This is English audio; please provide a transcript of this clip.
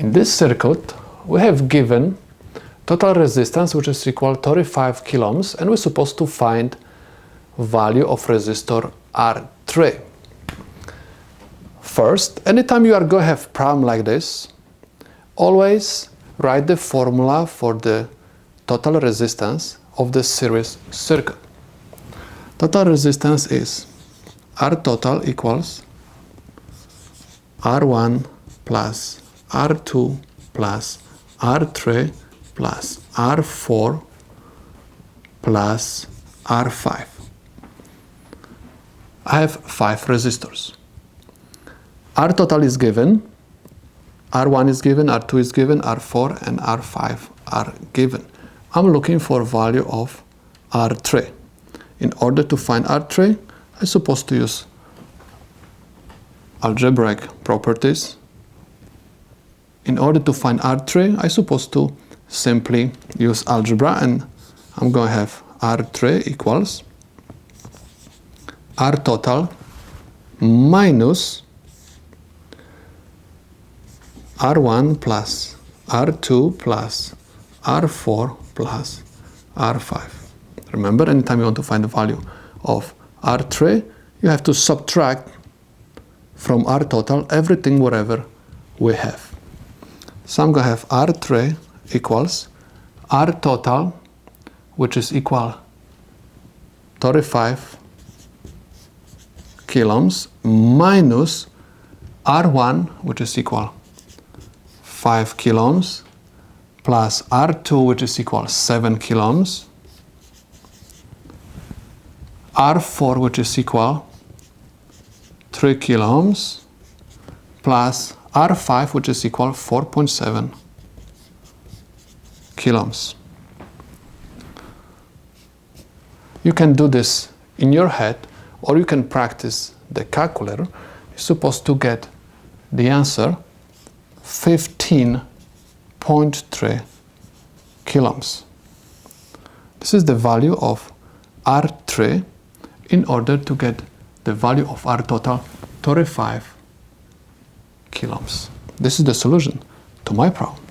In this circuit, we have given total resistance, which is equal to 35 kilo ohms, and we're supposed to find value of resistor R3. First, anytime you are going to have problem like this, always write the formula for the total resistance of the series circuit. Total resistance is R total equals R1 plus R2 plus R3 plus R4 plus R5. I have 5 resistors. R total is given, R1 is given, R2 is given, R4 and R5 are given. I'm looking for value of R3. In order to find R3, I'm supposed to use algebraic properties. In order to find R3, I'm supposed to simply use algebra, and I'm going to have R3 equals R total minus R1 plus R2 plus R4 plus R5. Remember, anytime you want to find the value of R3, you have to subtract from R total everything whatever we have. So I'm going to have R3 equals R total, which is equal 35 kilo ohms, minus R1, which is equal 5 kilo ohms, plus R2, which is equal 7 kilo ohms, R4, which is equal 3 kilo ohms, plus R5, which is equal 4.7 kilo ohms. You can do this in your head, or you can practice the calculator. You're supposed to get the answer 15.3 kilo ohms. This is the value of R3 in order to get the value of R total, 35 kilo ohms. This is the solution to my problem.